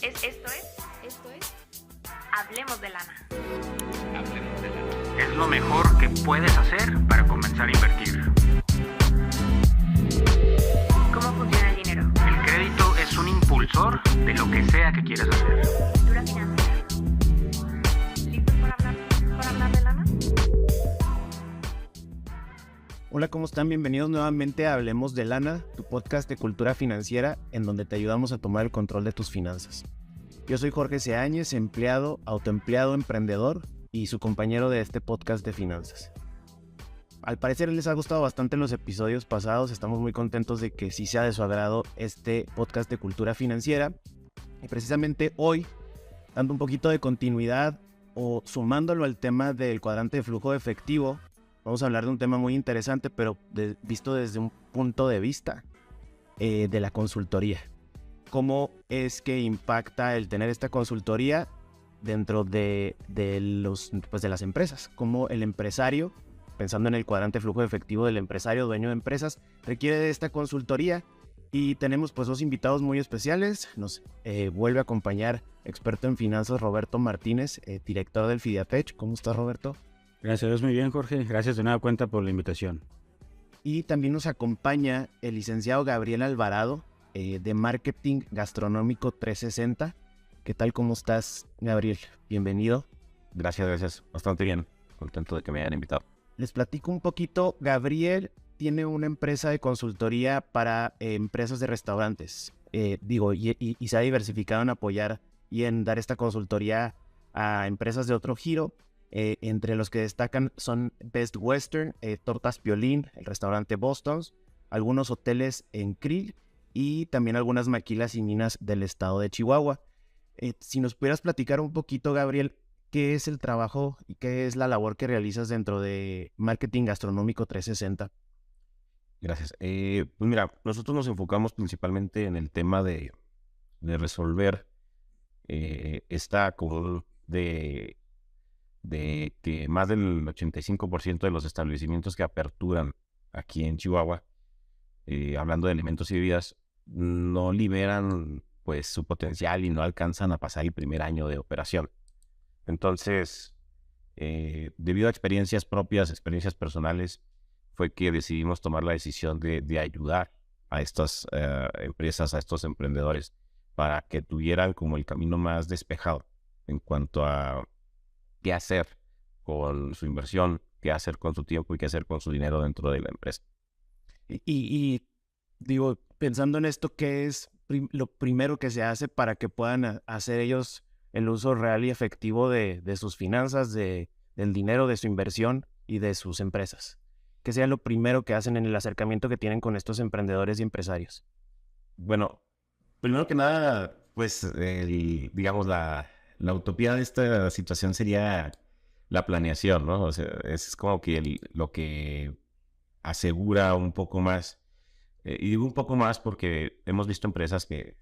Esto es Hablemos de Lana. Hablemos de lana. Es lo mejor que puedes hacer para comenzar a invertir. ¿Cómo funciona el dinero? El crédito es un impulsor de lo que sea que quieras hacer. Cultura financiera. ¿Listos para hablar de lana? Hola, ¿cómo están? Bienvenidos nuevamente a Hablemos de Lana, tu podcast de cultura financiera en donde te ayudamos a tomar el control de tus finanzas. Yo soy Jorge Seáñez, empleado, autoempleado, emprendedor y su compañero de este podcast de finanzas. Al parecer les ha gustado bastante los episodios pasados, estamos muy contentos de que sí sea de su agrado este podcast de cultura financiera. Y precisamente hoy, dando un poquito de continuidad o sumándolo al tema del cuadrante de flujo de efectivo, vamos a hablar de un tema muy interesante, pero visto desde un punto de vista de la consultoría. ¿Cómo es que impacta el tener esta consultoría dentro de las empresas? Cómo el empresario, pensando en el cuadrante de flujo de efectivo del empresario, dueño de empresas, requiere de esta consultoría. Y tenemos pues dos invitados muy especiales. Nos vuelve a acompañar experto en finanzas Roberto Martínez, director del Fidiatech. ¿Cómo estás, Roberto? Gracias a Dios, muy bien, Jorge. Gracias de nueva cuenta por la invitación. Y también nos acompaña el licenciado Gabriel Alvarado, de Marketing Gastronómico 360. ¿Qué tal? ¿Cómo estás, Gabriel? Bienvenido. Gracias. Bastante bien. Contento de que me hayan invitado. Les platico un poquito. Gabriel tiene una empresa de consultoría para empresas de restaurantes. Y se ha diversificado en apoyar y en dar esta consultoría a empresas de otro giro. Entre los que destacan son Best Western, Tortas Piolín, el restaurante Boston's, algunos hoteles en Krill y también algunas maquilas y minas del estado de Chihuahua. Si nos pudieras platicar un poquito, Gabriel, ¿qué es el trabajo y qué es la labor que realizas dentro de Marketing Gastronómico 360? Gracias. Pues mira, nosotros nos enfocamos principalmente en el tema de resolver esta común de que más del 85% de los establecimientos que aperturan aquí en Chihuahua, hablando de alimentos y bebidas, no liberan pues su potencial y no alcanzan a pasar el primer año de operación. Entonces, debido a experiencias propias, experiencias personales, fue que decidimos tomar la decisión de ayudar a estas empresas, a estos emprendedores, para que tuvieran como el camino más despejado en cuanto a qué hacer con su inversión, qué hacer con su tiempo y qué hacer con su dinero dentro de la empresa. Y digo, pensando en esto, ¿qué es lo primero que se hace para que puedan hacer ellos el uso real y efectivo de sus finanzas, del dinero, de su inversión y de sus empresas? ¿Qué sea lo primero que hacen en el acercamiento que tienen con estos emprendedores y empresarios? Bueno, primero que nada, pues, digamos, la utopía de esta situación sería la planeación, ¿no? O sea, es como que lo que asegura un poco más, y digo un poco más porque hemos visto empresas que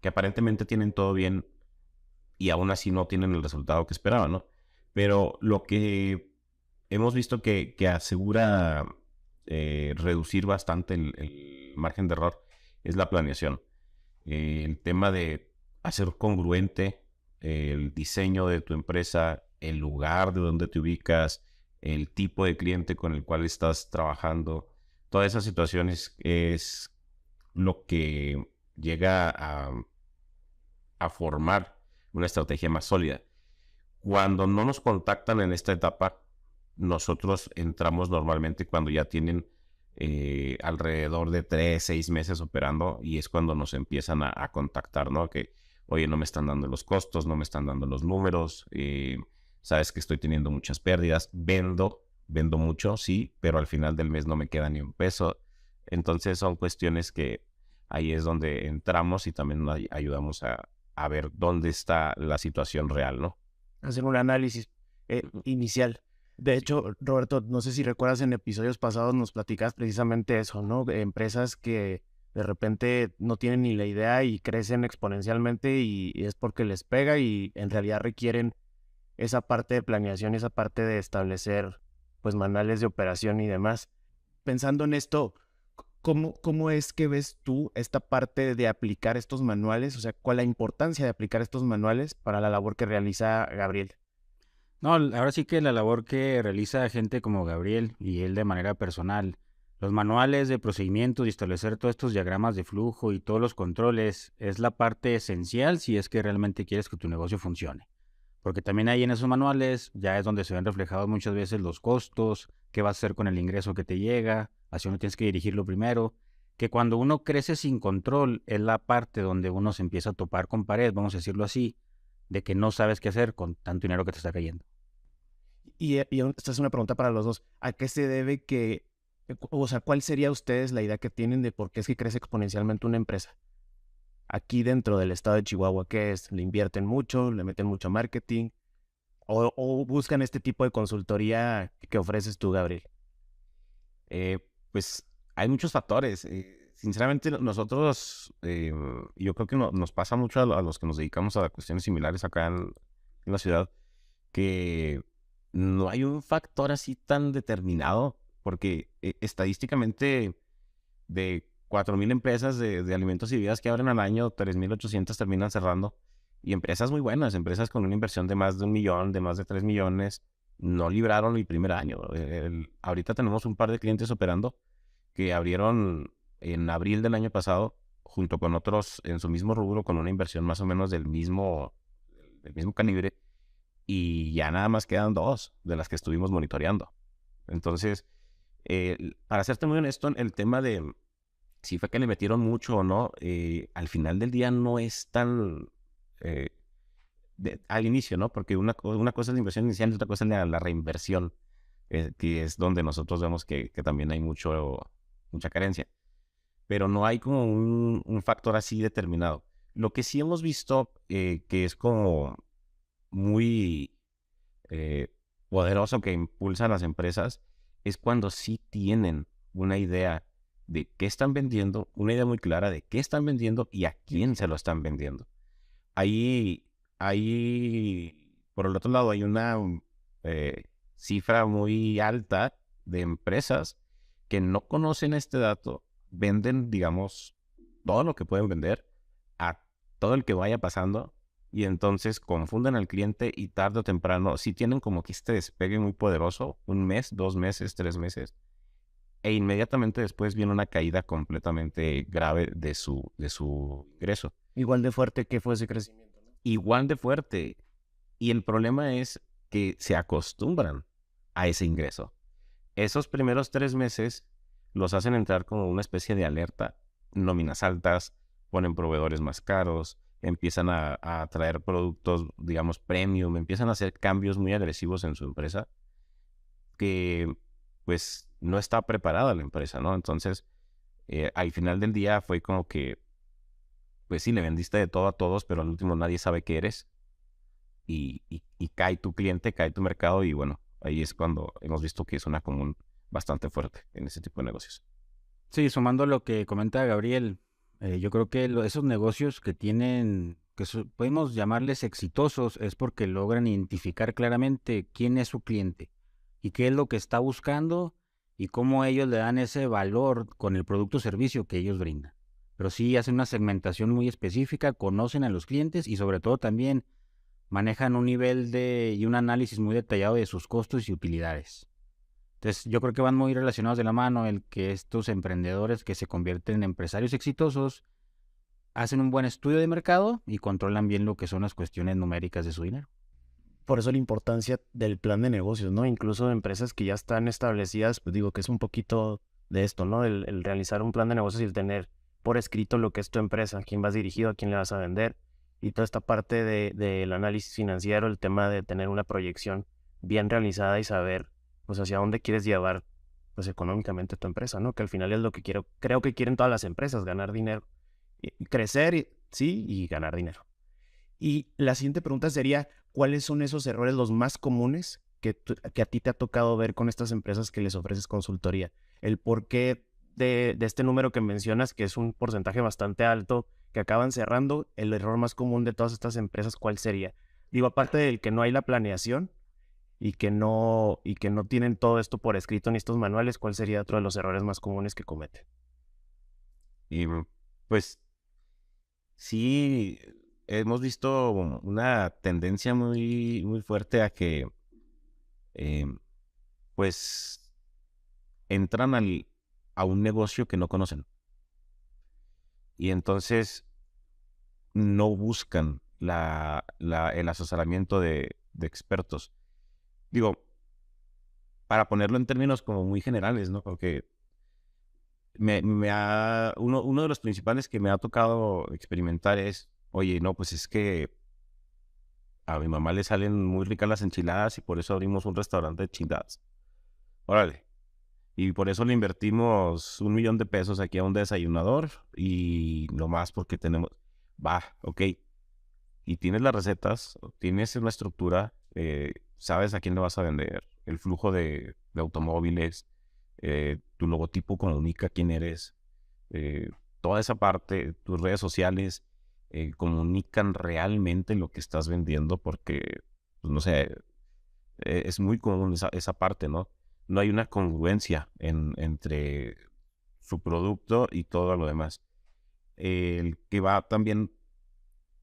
aparentemente tienen todo bien y aún así no tienen el resultado que esperaban, ¿no? Pero lo que hemos visto que asegura reducir bastante el margen de error es la planeación. El tema de hacer congruente el diseño de tu empresa, el lugar de donde te ubicas, el tipo de cliente con el cual estás trabajando. Todas esas situaciones es lo que llega a formar una estrategia más sólida. Cuando no nos contactan en esta etapa, nosotros entramos normalmente cuando ya tienen alrededor de 3-6 meses operando, y es cuando nos empiezan a contactar, ¿no? Que, oye, no me están dando los costos, no me están dando los números, sabes que estoy teniendo muchas pérdidas, vendo mucho, sí, pero al final del mes no me queda ni un peso. Entonces son cuestiones que ahí es donde entramos y también nos ayudamos a ver dónde está la situación real, ¿no? Hacer un análisis inicial. De hecho, Roberto, no sé si recuerdas, en episodios pasados nos platicabas precisamente eso, ¿no? De empresas que de repente no tienen ni la idea y crecen exponencialmente y es porque les pega y en realidad requieren esa parte de planeación, esa parte de establecer pues manuales de operación y demás. Pensando en esto, ¿Cómo es que ves tú esta parte de aplicar estos manuales? O sea, ¿cuál es la importancia de aplicar estos manuales para la labor que realiza Gabriel? No, ahora sí que la labor que realiza gente como Gabriel y él de manera personal, los manuales de procedimientos y establecer todos estos diagramas de flujo y todos los controles es la parte esencial si es que realmente quieres que tu negocio funcione. Porque también ahí en esos manuales ya es donde se ven reflejados muchas veces los costos, qué vas a hacer con el ingreso que te llega, hacia dónde tienes que dirigirlo primero. Que cuando uno crece sin control es la parte donde uno se empieza a topar con pared, vamos a decirlo así, de que no sabes qué hacer con tanto dinero que te está cayendo. Y esta es una pregunta para los dos. ¿A qué se debe o sea, cuál sería ustedes la idea que tienen de por qué es que crece exponencialmente una empresa? Aquí dentro del estado de Chihuahua, ¿qué es? ¿Le invierten mucho? ¿Le meten mucho marketing? ¿O buscan este tipo de consultoría que ofreces tú, Gabriel? Pues hay muchos factores. Sinceramente, nosotros, yo creo que nos pasa mucho a los que nos dedicamos a cuestiones similares acá en la ciudad, que no hay un factor así tan determinado, porque estadísticamente de 4,000 empresas de alimentos y bebidas que abren al año, 3,800 terminan cerrando. Y empresas muy buenas, empresas con una inversión de más de 1 millón, de más de 3 millones, no libraron el primer año. Ahorita tenemos un par de clientes operando que abrieron en abril del año pasado, junto con otros en su mismo rubro, con una inversión más o menos del mismo calibre, y ya nada más quedan 2 de las que estuvimos monitoreando. Entonces, para serte muy honesto, el tema de si fue que le metieron mucho o no, al final del día no es tan eh, al inicio, ¿no? Porque una cosa es la inversión inicial y otra cosa es la reinversión, que es donde nosotros vemos que también hay mucha carencia. Pero no hay como un factor así determinado. Lo que sí hemos visto, que es como muy eh, poderoso, que impulsa a las empresas, es cuando sí tienen una idea de qué están vendiendo, una idea muy clara de qué están vendiendo y a quién se lo están vendiendo. Ahí, por el otro lado, hay una cifra muy alta de empresas que no conocen este dato, venden, digamos, todo lo que pueden vender a todo el que vaya pasando, y entonces confunden al cliente y tarde o temprano, si tienen como que este despegue muy poderoso, 1 mes, 2 meses, 3 meses, e inmediatamente después viene una caída completamente grave de su ingreso. Igual de fuerte que fue ese crecimiento, ¿no? Igual de fuerte. Y el problema es que se acostumbran a ese ingreso. Esos primeros 3 meses los hacen entrar como una especie de alerta, nóminas altas, ponen proveedores más caros, empiezan a traer productos, digamos, premium, empiezan a hacer cambios muy agresivos en su empresa que, pues, no está preparada la empresa, ¿no? Entonces, al final del día fue como que, pues sí, le vendiste de todo a todos, pero al último nadie sabe qué eres. Y cae tu cliente, cae tu mercado, y bueno, ahí es cuando hemos visto que es una común bastante fuerte en ese tipo de negocios. Sí, sumando lo que comenta Gabriel, yo creo que esos negocios que tienen, podemos llamarles exitosos, es porque logran identificar claramente quién es su cliente y qué es lo que está buscando y cómo ellos le dan ese valor con el producto o servicio que ellos brindan. Pero sí hacen una segmentación muy específica, conocen a los clientes y sobre todo también manejan un nivel y un análisis muy detallado de sus costos y utilidades. Entonces, yo creo que van muy relacionados de la mano el que estos emprendedores que se convierten en empresarios exitosos hacen un buen estudio de mercado y controlan bien lo que son las cuestiones numéricas de su dinero. Por eso la importancia del plan de negocios, ¿no? Incluso empresas que ya están establecidas, pues digo que es un poquito de esto, ¿no? El realizar un plan de negocios y el tener por escrito lo que es tu empresa, a quién vas dirigido, a quién le vas a vender, y toda esta parte del análisis financiero, el tema de tener una proyección bien realizada y saber, pues, hacia dónde quieres llevar, pues, económicamente tu empresa, ¿no? Que al final es lo que creo que quieren todas las empresas, ganar dinero, y crecer, sí, y ganar dinero. Y la siguiente pregunta sería, ¿cuáles son esos errores los más comunes que a ti te ha tocado ver con estas empresas que les ofreces consultoría? El por qué de este número que mencionas, que es un porcentaje bastante alto, que acaban cerrando, el error más común de todas estas empresas, ¿cuál sería? Digo, aparte del que no hay la planeación y que no tienen todo esto por escrito en estos manuales, ¿cuál sería otro de los errores más comunes que cometen? Y pues sí, hemos visto una tendencia muy, muy fuerte a que eh, pues entran a un negocio que no conocen. Y entonces no buscan el asesoramiento de expertos. Digo, para ponerlo en términos como muy generales, ¿no? Porque uno de los principales que me ha tocado experimentar es, oye, no, pues es que a mi mamá le salen muy ricas las enchiladas y por eso abrimos un restaurante de enchiladas. Órale. Y por eso le invertimos 1 millón de pesos aquí a un desayunador y no más porque tenemos, va, ok. Y tienes las recetas, tienes una estructura, sabes a quién le vas a vender, el flujo de automóviles, tu logotipo comunica quién eres, toda esa parte, tus redes sociales comunican realmente lo que estás vendiendo porque, pues, no sé, es muy común esa parte, ¿no? No hay una congruencia entre su producto y todo lo demás. El que va también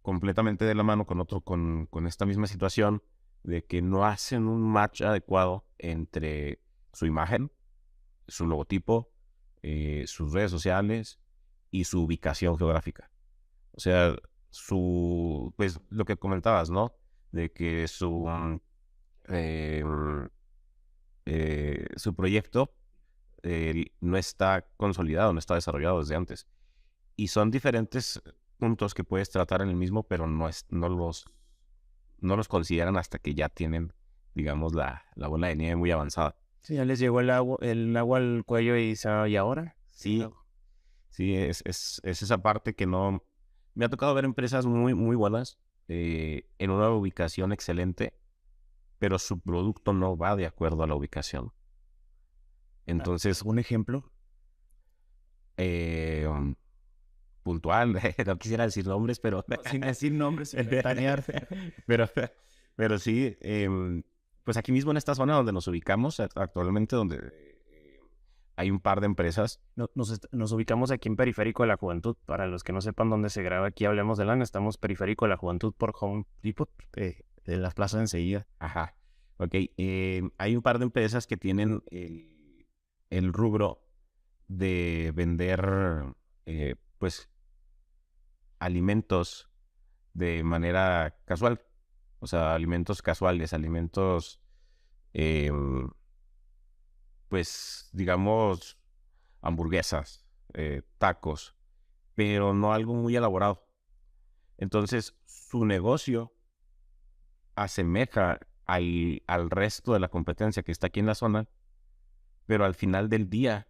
completamente de la mano con esta misma situación de que no hacen un match adecuado entre su imagen, su logotipo, sus redes sociales y su ubicación geográfica. O sea, pues lo que comentabas, ¿no? De que eh, su proyecto no está consolidado, no está desarrollado desde antes. Y son diferentes puntos que puedes tratar en el mismo, pero no los consideran hasta que ya tienen, digamos, la bola de nieve muy avanzada. Sí, ya les llegó el agua al cuello y dice, ¿y ahora? Sí, sí, es esa parte que no... Me ha tocado ver empresas muy, muy buenas en una ubicación excelente, pero su producto no va de acuerdo a la ubicación. Entonces, ¿Un ejemplo? um, puntual, no quisiera decir nombres, pero... Sin decir nombres, sin ventanear. pero, pero sí, pues aquí mismo en esta zona donde nos ubicamos actualmente, donde hay un par de empresas. Nos ubicamos aquí en Periférico de la Juventud. Para los que no sepan dónde se graba aquí, Hablemos de Lana. Estamos Periférico de la Juventud por Home Depot, de las plazas enseguida. Ajá, ok. Hay un par de empresas que tienen el rubro de vender, pues, alimentos de manera casual. O sea, alimentos casuales, alimentos, pues, digamos, hamburguesas, tacos, pero no algo muy elaborado. Entonces, su negocio asemeja al resto de la competencia que está aquí en la zona, pero al final del día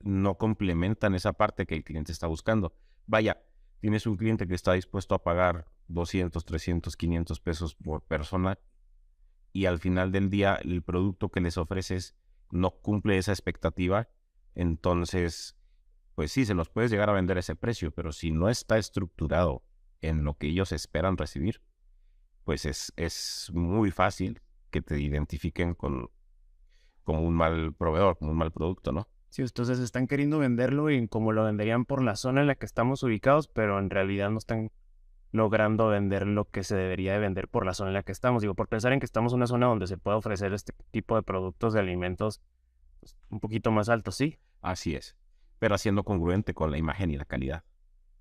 no complementan esa parte que el cliente está buscando. Vaya, tienes un cliente que está dispuesto a pagar 200, 300, 500 pesos por persona y al final del día el producto que les ofreces no cumple esa expectativa, entonces, pues sí, se los puedes llegar a vender a ese precio, pero si no está estructurado en lo que ellos esperan recibir, pues es muy fácil que te identifiquen como un mal proveedor, como un mal producto, ¿no? Sí, entonces están queriendo venderlo y como lo venderían por la zona en la que estamos ubicados, pero en realidad no están logrando vender lo que se debería de vender por la zona en la que estamos. Digo, por pensar en que estamos en una zona donde se puede ofrecer este tipo de productos de alimentos pues, un poquito más altos, sí. Así es, pero haciendo congruente con la imagen y la calidad.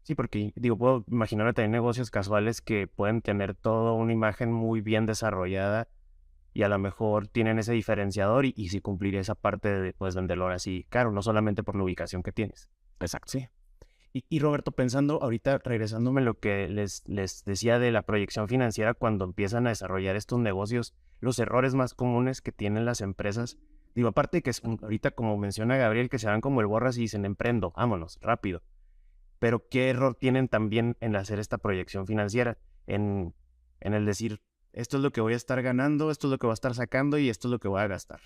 Sí, porque digo, puedo imaginarme también negocios casuales que pueden tener toda una imagen muy bien desarrollada y a lo mejor tienen ese diferenciador y sí cumplir esa parte de pues venderlo ahora sí caro, no solamente por la ubicación que tienes. Exacto. Sí. Y Roberto, pensando ahorita, regresándome a lo que les decía de la proyección financiera, cuando empiezan a desarrollar estos negocios, los errores más comunes que tienen las empresas, digo, aparte de que ahorita como menciona Gabriel, que se van como el borras y dicen emprendo, vámonos, rápido. Pero ¿qué error tienen también en hacer esta proyección financiera? En el decir, esto es lo que voy a estar ganando, esto es lo que voy a estar sacando y esto es lo que voy a gastar.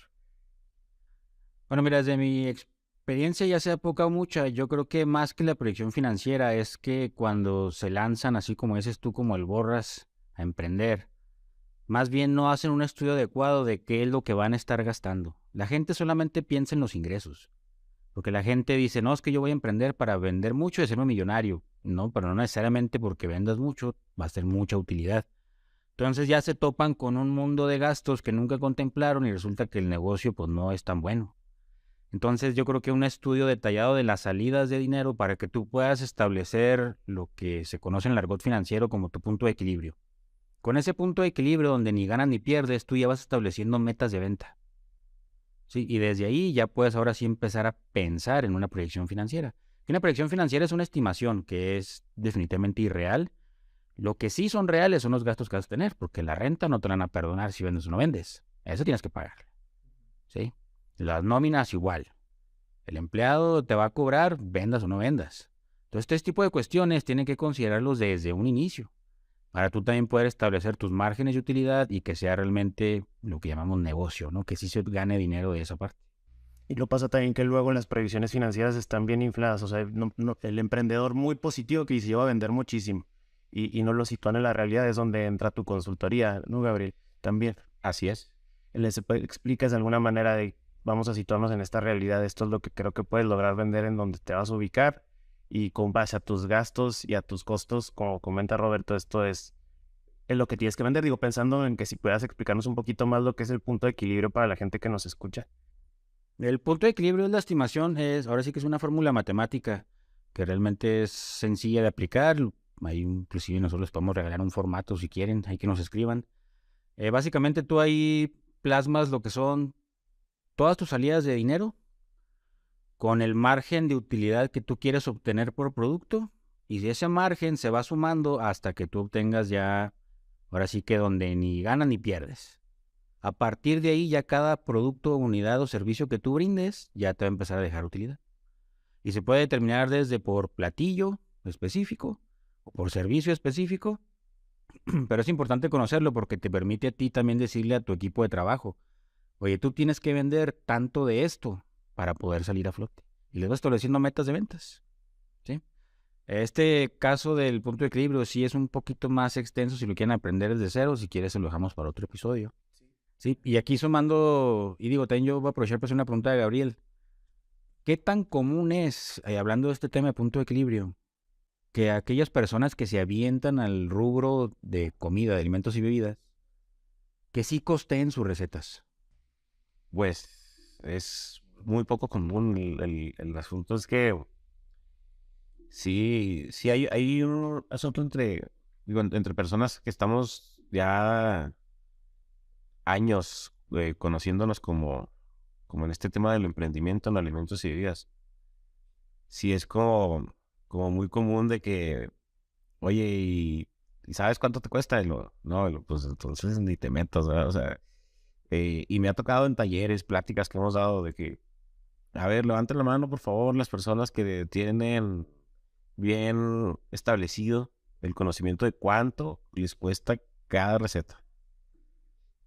Bueno, mira, desde mi experiencia, ya sea poca o mucha, yo creo que más que la proyección financiera es que cuando se lanzan, así como dices tú, como el borras, a emprender, más bien no hacen un estudio adecuado de qué es lo que van a estar gastando. La gente solamente piensa en los ingresos. Porque la gente dice, no, es que yo voy a emprender para vender mucho y hacerme millonario. No, pero no necesariamente porque vendas mucho va a ser mucha utilidad. Entonces ya se topan con un mundo de gastos que nunca contemplaron y resulta que el negocio pues no es tan bueno. Entonces yo creo que un estudio detallado de las salidas de dinero para que tú puedas establecer lo que se conoce en el argot financiero como tu punto de equilibrio. Con ese punto de equilibrio donde ni ganas ni pierdes, tú ya vas estableciendo metas de venta. Sí, y desde ahí ya puedes ahora sí empezar a pensar en una proyección financiera. Y una proyección financiera es una estimación que es definitivamente irreal. Lo que sí son reales son los gastos que vas a tener, porque la renta no te la van a perdonar si vendes o no vendes. Eso tienes que pagar. ¿Sí? Las nóminas igual. El empleado te va a cobrar, vendas o no vendas. Entonces, este tipo de cuestiones tienen que considerarlos desde un inicio, para tú también poder establecer tus márgenes de utilidad y que sea realmente lo que llamamos negocio, ¿no? Que sí se gane dinero de esa parte. Y lo pasa también que luego las previsiones financieras están bien infladas. O sea, el emprendedor muy positivo que dice yo voy a vender muchísimo y no lo sitúan en la realidad es donde entra tu consultoría, ¿no, Gabriel? También. Así es. Les explicas de alguna manera de vamos a situarnos en esta realidad, esto es lo que creo que puedes lograr vender en donde te vas a ubicar y con base a tus gastos y a tus costos, como comenta Roberto, esto es lo que tienes que vender. Digo, pensando en que si puedas explicarnos un poquito más lo que es el punto de equilibrio para la gente que nos escucha. El punto de equilibrio es la estimación, ahora sí que es una fórmula matemática que realmente es sencilla de aplicar. Ahí inclusive nosotros les podemos regalar un formato si quieren, ahí que nos escriban. Básicamente tú ahí plasmas lo que son todas tus salidas de dinero con el margen de utilidad que tú quieres obtener por producto, y si ese margen se va sumando hasta que tú obtengas ya, ahora sí que donde ni ganas ni pierdes. A partir de ahí ya cada producto, unidad o servicio que tú brindes ya te va a empezar a dejar utilidad. Y se puede determinar desde por platillo específico o por servicio específico, pero es importante conocerlo porque te permite a ti también decirle a tu equipo de trabajo, oye, tú tienes que vender tanto de esto para poder salir a flote. Y les vas estableciendo metas de ventas. ¿Sí? Este caso del punto de equilibrio sí es un poquito más extenso si lo quieren aprender desde cero. Si quieres se lo dejamos para otro episodio. Sí, y aquí sumando, y digo, también yo voy a aprovechar para hacer una pregunta de Gabriel. ¿Qué tan común es, hablando de este tema de punto de equilibrio, que aquellas personas que se avientan al rubro de comida, de alimentos y bebidas, que sí costeen sus recetas? Pues es muy poco común. El asunto es que sí hay un asunto entre personas que estamos ya años conociéndonos como en este tema del emprendimiento en alimentos y bebidas. Sí es como muy común de que, oye, ¿y sabes cuánto te cuesta? Pues entonces ni te metas, ¿verdad? O sea, y me ha tocado en talleres, pláticas que hemos dado de que, a ver, levanten la mano, por favor, las personas que tienen bien establecido el conocimiento de cuánto les cuesta cada receta.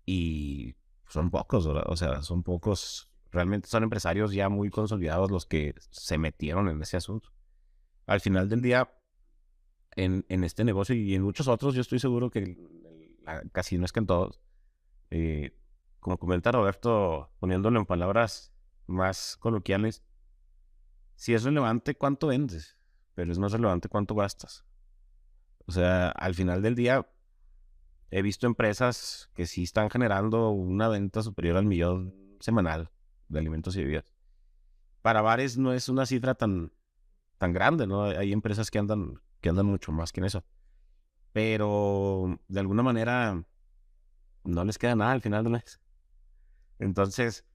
Y son pocos, ¿verdad? O sea, son pocos. Realmente son empresarios ya muy consolidados los que se metieron en ese asunto. Al final del día, en este negocio y en muchos otros, yo estoy seguro que casi no es que en todos, como comenta Roberto, poniéndolo en palabras más coloquiales, si es relevante cuánto vendes, pero es más relevante cuánto gastas. O sea, al final del día, he visto empresas que sí están generando una venta superior al 1,000,000 semanal de alimentos y bebidas. Para bares no es una cifra tan grande, ¿no? Hay empresas que andan mucho más que en eso. Pero de alguna manera no les queda nada al final del mes. Entonces,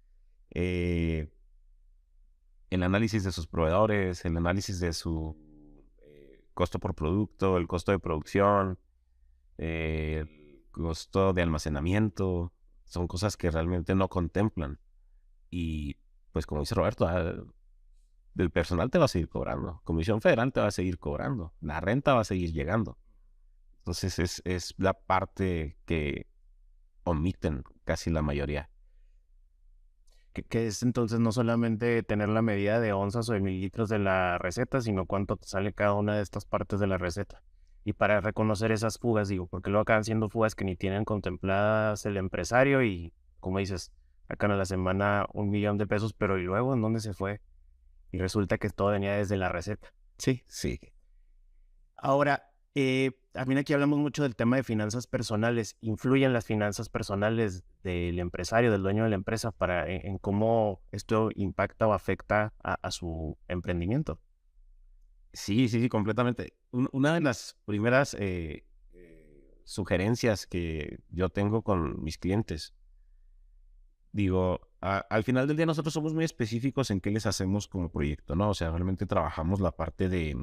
el análisis de sus proveedores, el análisis de su costo por producto, el costo de producción, el costo de almacenamiento, son cosas que realmente no contemplan. Y pues como dice Roberto, del personal te va a seguir cobrando, Comisión Federal te va a seguir cobrando, la renta va a seguir llegando. Entonces es la parte que omiten casi la mayoría. Que es entonces no solamente tener la medida de onzas o de mililitros de la receta, sino cuánto te sale cada una de estas partes de la receta. Y para reconocer esas fugas, digo, porque luego acaban siendo fugas que ni tienen contempladas el empresario y, como dices, sacan a la semana 1,000,000 de pesos, pero ¿y luego en dónde se fue y resulta que todo venía desde la receta. Sí, sí. Ahora, también aquí hablamos mucho del tema de finanzas personales. ¿Influyen las finanzas personales del empresario, del dueño de la empresa, en cómo esto impacta o afecta a su emprendimiento? Sí, sí, sí, completamente. Una de las primeras sugerencias que yo tengo con mis clientes, digo, al final del día nosotros somos muy específicos en qué les hacemos como proyecto, ¿no? O sea, realmente trabajamos la parte de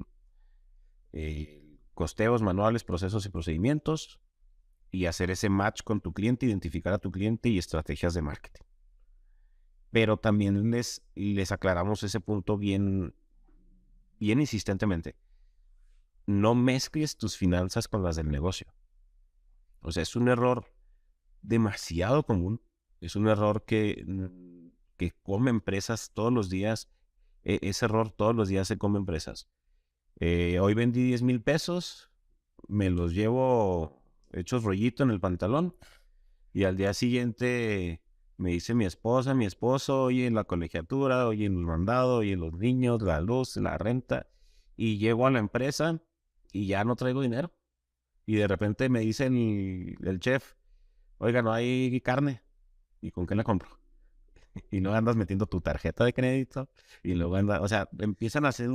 costeos, manuales, procesos y procedimientos y hacer ese match con tu cliente, identificar a tu cliente y estrategias de marketing. Pero también les aclaramos ese punto bien, bien insistentemente. No mezcles tus finanzas con las del negocio. O sea, es un error demasiado común. Es un error que come empresas todos los días. Ese error todos los días se come empresas. Hoy vendí 10,000 pesos, me los llevo hechos rollito en el pantalón y al día siguiente me dice mi esposa, mi esposo, oye, en la colegiatura, oye, en el mandado, oye, los niños, la luz, la renta, y llego a la empresa y ya no traigo dinero. Y de repente me dice el chef, oiga, no hay carne, ¿y con qué la compro? Y luego andas metiendo tu tarjeta de crédito y luego andas, o sea, empiezan a hacer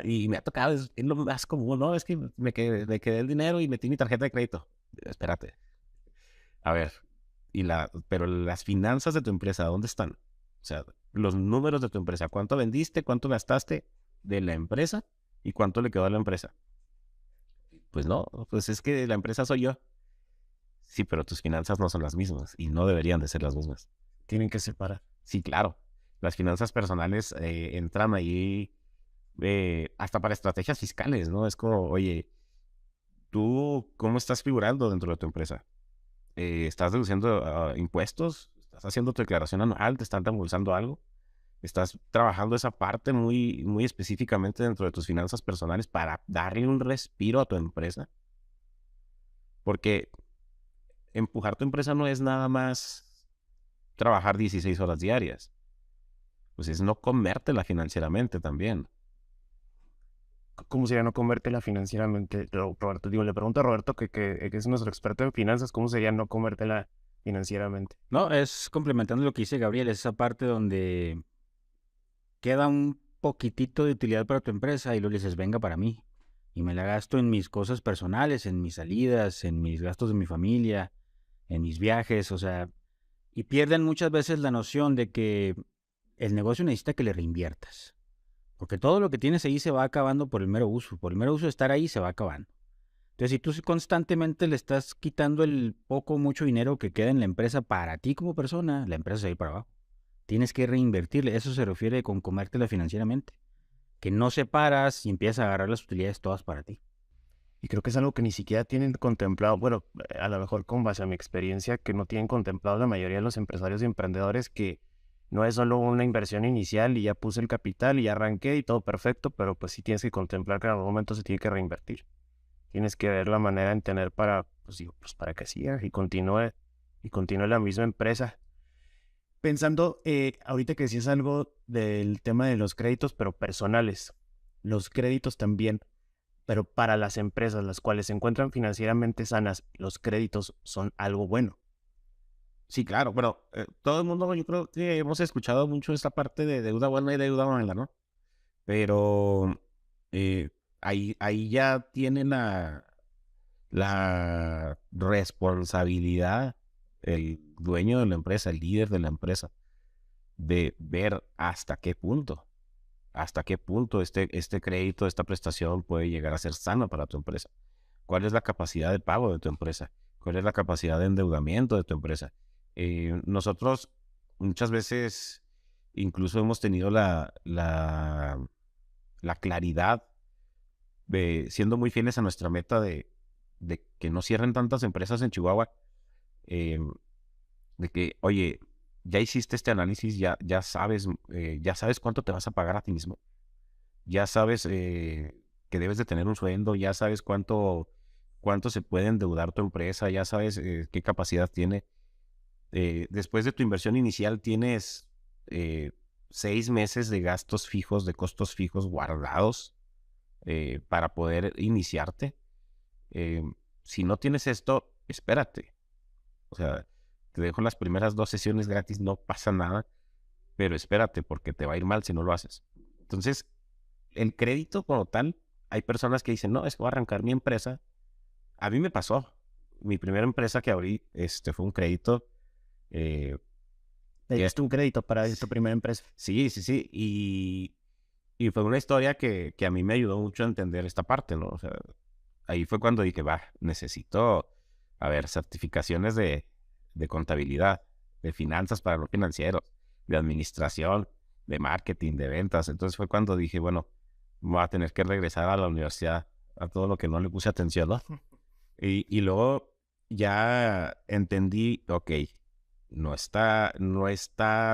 y me ha tocado, es lo más común, ¿no? Es que me quedé el dinero y metí mi tarjeta de crédito. Espérate. A ver, pero las finanzas de tu empresa, ¿dónde están? O sea, los números de tu empresa, ¿cuánto vendiste? ¿Cuánto gastaste de la empresa? ¿Y cuánto le quedó a la empresa? Pues no, pues es que la empresa soy yo. Sí, pero tus finanzas no son las mismas y no deberían de ser las mismas. Tienen que separar. Sí, claro. Las finanzas personales entran ahí hasta para estrategias fiscales, ¿no? Es como, oye, ¿tú cómo estás figurando dentro de tu empresa? ¿Estás deduciendo impuestos? ¿Estás haciendo tu declaración anual? ¿Te están reembolsando algo? ¿Estás trabajando esa parte muy, muy específicamente dentro de tus finanzas personales para darle un respiro a tu empresa? Porque empujar tu empresa no es nada más trabajar 16 horas diarias. Pues es no comértela financieramente también. ¿Cómo sería no comértela financieramente? Roberto, digo, le pregunto a Roberto, que es nuestro experto en finanzas, ¿cómo sería no comértela financieramente? No, es complementando lo que dice Gabriel, es esa parte donde queda un poquitito de utilidad para tu empresa y luego le dices, venga para mí. Y me la gasto en mis cosas personales, en mis salidas, en mis gastos de mi familia, en mis viajes, o sea, y pierden muchas veces la noción de que el negocio necesita que le reinviertas. Porque todo lo que tienes ahí se va acabando por el mero uso. Por el mero uso de estar ahí se va acabando. Entonces, si tú constantemente le estás quitando el poco o mucho dinero que queda en la empresa para ti como persona, la empresa se va a ir para abajo. Tienes que reinvertirle. Eso se refiere con comértela financieramente. Que no separas y empiezas a agarrar las utilidades todas para ti. Y creo que es algo que ni siquiera tienen contemplado, bueno, a lo mejor con base a mi experiencia, que no tienen contemplado la mayoría de los empresarios y emprendedores, que no es solo una inversión inicial y ya puse el capital y ya arranqué y todo perfecto, pero pues sí tienes que contemplar que en algún momento se tiene que reinvertir. Tienes que ver la manera en tener para, pues digo, pues para que siga y continúe la misma empresa. Pensando, ahorita que decías algo del tema de los créditos, pero personales, los créditos también, pero para las empresas, las cuales se encuentran financieramente sanas, los créditos son algo bueno. Sí, claro, pero todo el mundo, yo creo que hemos escuchado mucho esta parte de deuda buena y deuda mala, ¿no? Pero ahí ya tienen la responsabilidad el dueño de la empresa, el líder de la empresa, de ver hasta qué punto este crédito, esta prestación puede llegar a ser sana para tu empresa. ¿Cuál es la capacidad de pago de tu empresa? ¿Cuál es la capacidad de endeudamiento de tu empresa? Nosotros muchas veces incluso hemos tenido la claridad de, siendo muy fieles a nuestra meta de que no cierren tantas empresas en Chihuahua, de que, oye, ya hiciste este análisis, ya sabes cuánto te vas a pagar a ti mismo, ya sabes que debes de tener un sueldo, ya sabes cuánto se puede endeudar tu empresa, ya sabes qué capacidad tiene. Después de tu inversión inicial tienes 6 meses de gastos fijos, de costos fijos guardados para poder iniciarte. Si no tienes esto, espérate. O sea, te dejo las primeras 2 sesiones gratis, no pasa nada, pero espérate porque te va a ir mal si no lo haces. Entonces, el crédito como tal, hay personas que dicen, no, es que voy a arrancar mi empresa. A mí me pasó. Mi primera empresa que abrí fue un crédito. ¿Le diste un crédito para tu primera empresa? Sí. Y fue una historia que a mí me ayudó mucho a entender esta parte, ¿no? O sea, ahí fue cuando dije, necesito, certificaciones de contabilidad, de finanzas para no financieros, de administración, de marketing, de ventas. Entonces fue cuando dije, bueno, voy a tener que regresar a la universidad, a todo lo que no le puse atención, ¿no? Y luego ya entendí, ok, no está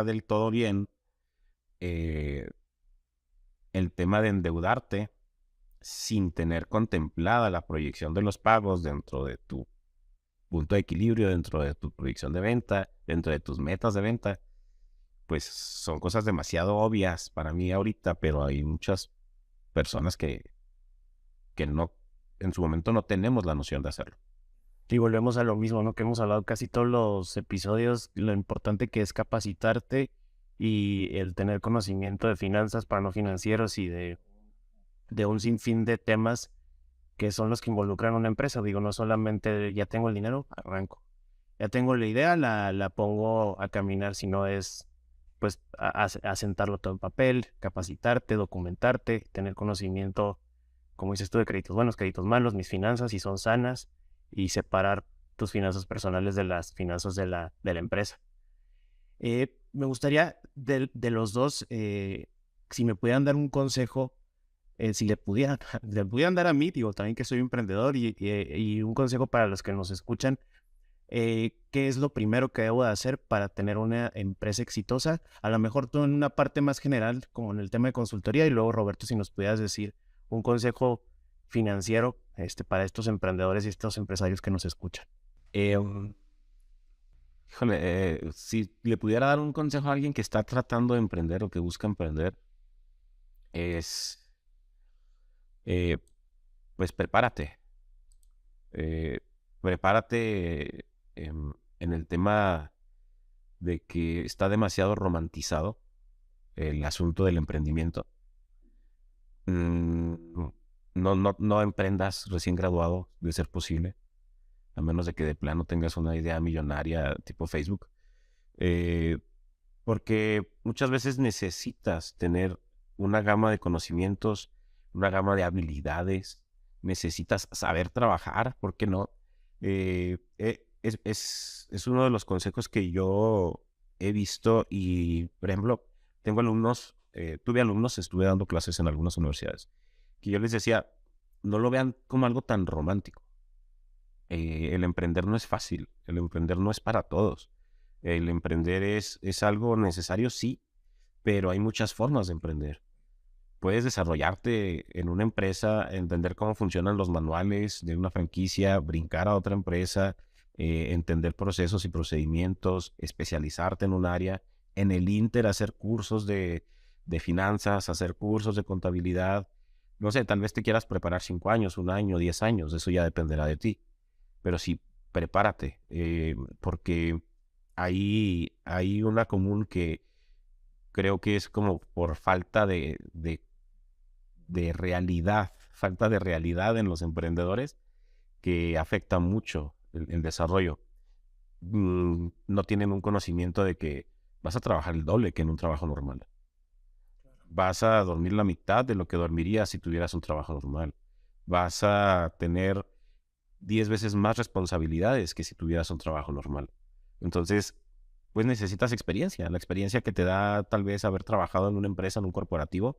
del todo bien el tema de endeudarte sin tener contemplada la proyección de los pagos dentro de tu punto de equilibrio, dentro de tu proyección de venta, dentro de tus metas de venta. Pues son cosas demasiado obvias para mí ahorita, pero hay muchas personas que no, en su momento no tenemos la noción de hacerlo. Y volvemos a lo mismo, ¿no? Que hemos hablado casi todos los episodios, lo importante que es capacitarte y el tener conocimiento de finanzas para no financieros y de un sinfín de temas que son los que involucran una empresa. Digo, no solamente ya tengo el dinero, arranco. Ya tengo la idea, la pongo a caminar, sino es pues asentarlo todo en papel, capacitarte, documentarte, tener conocimiento, como dices tú, de créditos buenos, créditos malos, mis finanzas, si son sanas, y separar tus finanzas personales de las finanzas de la empresa. Me gustaría de los dos, si me pudieran dar un consejo, si le pudieran dar a mí, digo, también que soy emprendedor, y un consejo para los que nos escuchan, ¿qué es lo primero que debo de hacer para tener una empresa exitosa? A lo mejor tú en una parte más general, como en el tema de consultoría, y luego Roberto, si nos pudieras decir un consejo financiero para estos emprendedores y estos empresarios que nos escuchan. Si le pudiera dar un consejo a alguien que está tratando de emprender o que busca emprender, es, pues prepárate. Prepárate en el tema de que está demasiado romantizado el asunto del emprendimiento. No emprendas recién graduado, de ser posible, a menos de que de plano tengas una idea millonaria tipo Facebook. Porque muchas veces necesitas tener una gama de conocimientos, una gama de habilidades, necesitas saber trabajar, ¿por qué no? Es uno de los consejos que yo he visto y, por ejemplo, tuve alumnos, estuve dando clases en algunas universidades, que yo les decía, no lo vean como algo tan romántico. El emprender no es fácil, el emprender no es para todos. El emprender es algo necesario, sí, pero hay muchas formas de emprender. Puedes desarrollarte en una empresa, entender cómo funcionan los manuales de una franquicia, brincar a otra empresa, entender procesos y procedimientos, especializarte en un área, en el Inter hacer cursos de finanzas, hacer cursos de contabilidad. No sé, tal vez te quieras preparar 5 años, 1 año, 10 años, eso ya dependerá de ti. Pero sí, prepárate, porque hay una común que creo que es como por falta de realidad, falta de realidad en los emprendedores que afecta mucho el desarrollo. No tienen un conocimiento de que vas a trabajar el doble que en un trabajo normal. Vas a dormir la mitad de lo que dormirías si tuvieras un trabajo normal. Vas a tener 10 veces más responsabilidades que si tuvieras un trabajo normal. Entonces, pues necesitas experiencia. La experiencia que te da tal vez haber trabajado en una empresa, en un corporativo,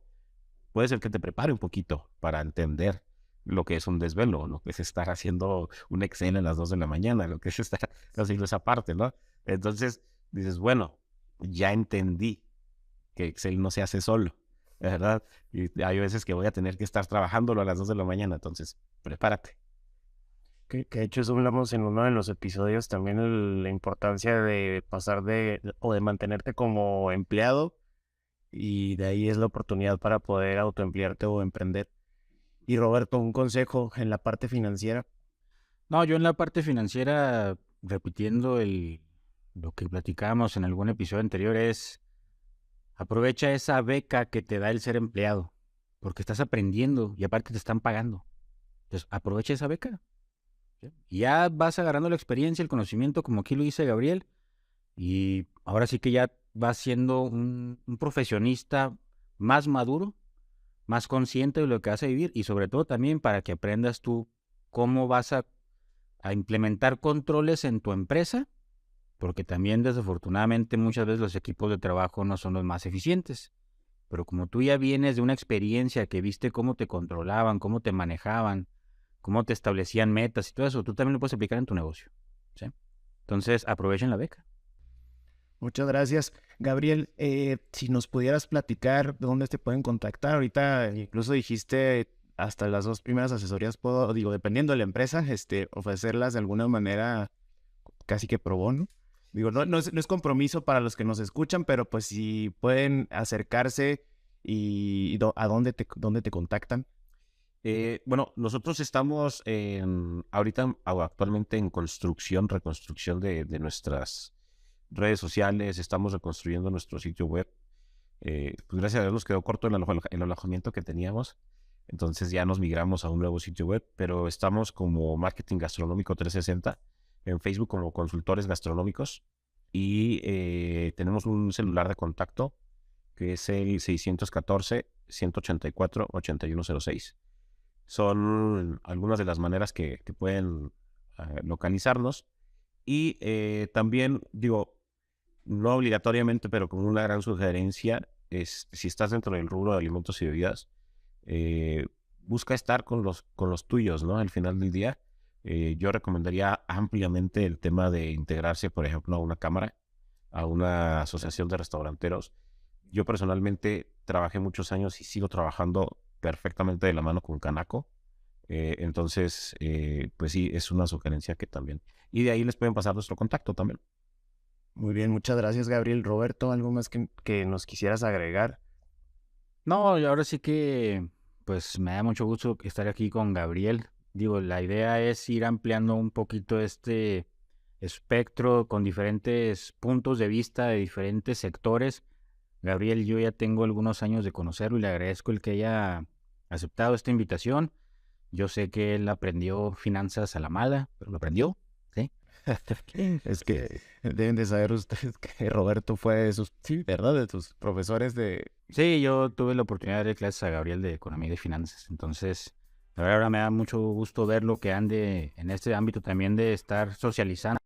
puede ser que te prepare un poquito para entender lo que es un desvelo, lo que es estar haciendo un Excel a las 2 de la mañana, lo que es estar haciendo esa parte, ¿no? Entonces, dices, bueno, ya entendí que Excel no se hace solo, ¿verdad? Y hay veces que voy a tener que estar trabajándolo a las 2 de la mañana, entonces, prepárate. Que de hecho eso hablamos en uno de los episodios también la importancia de pasar o de mantenerte como empleado y de ahí es la oportunidad para poder autoemplearte o emprender. Y Roberto, un consejo en la parte financiera. No, yo en la parte financiera, repitiendo lo que platicábamos en algún episodio anterior, es aprovecha esa beca que te da el ser empleado, porque estás aprendiendo y aparte te están pagando. Entonces, aprovecha esa beca. ¿Sí? Y ya vas agarrando la experiencia, el conocimiento, como aquí lo dice Gabriel, y ahora sí que ya vas siendo un profesionista más maduro, más consciente de lo que vas a vivir y sobre todo también para que aprendas tú cómo vas a implementar controles en tu empresa, porque también desafortunadamente muchas veces los equipos de trabajo no son los más eficientes. Pero como tú ya vienes de una experiencia que viste cómo te controlaban, cómo te manejaban, cómo te establecían metas y todo eso, tú también lo puedes aplicar en tu negocio. ¿Sí? Entonces, aprovechen la beca. Muchas gracias. Gabriel, si nos pudieras platicar de dónde te pueden contactar. Ahorita incluso dijiste hasta las 2 primeras asesorías dependiendo de la empresa, ofrecerlas de alguna manera casi que pro bono. No es compromiso para los que nos escuchan, pero pues si pueden acercarse a dónde te contactan. Bueno, nosotros estamos actualmente en reconstrucción de nuestras redes sociales, estamos reconstruyendo nuestro sitio web. Pues gracias a Dios nos quedó corto el alojamiento que teníamos, entonces ya nos migramos a un nuevo sitio web, pero estamos como Marketing Gastronómico 360 en Facebook como Consultores Gastronómicos y tenemos un celular de contacto que es el 614-184-8106. Son algunas de las maneras que pueden localizarnos. Y también, no obligatoriamente, pero como una gran sugerencia, es si estás dentro del rubro de alimentos y bebidas, busca estar con los tuyos, ¿no? Al final del día, yo recomendaría ampliamente el tema de integrarse, por ejemplo, a una cámara, a una asociación de restauranteros. Yo personalmente trabajé muchos años y sigo trabajando perfectamente de la mano con Canaco. Entonces, pues sí, es una sugerencia que también. Y de ahí les pueden pasar nuestro contacto también. Muy bien, muchas gracias, Gabriel. Roberto, ¿algo más que nos quisieras agregar? No, y ahora sí que pues me da mucho gusto estar aquí con Gabriel. La idea es ir ampliando un poquito este espectro con diferentes puntos de vista de diferentes sectores. Gabriel, yo ya tengo algunos años de conocerlo y le agradezco el que haya aceptado esta invitación. Yo sé que él aprendió finanzas a la mala, pero lo aprendió, ¿sí? Es que deben de saber ustedes que Roberto fue de sus, sí, ¿verdad? De sus profesores de... Sí, yo tuve la oportunidad de dar clases a Gabriel de Economía y de Finanzas. Entonces, la verdad, ahora me da mucho gusto verlo que ande en este ámbito también de estar socializando.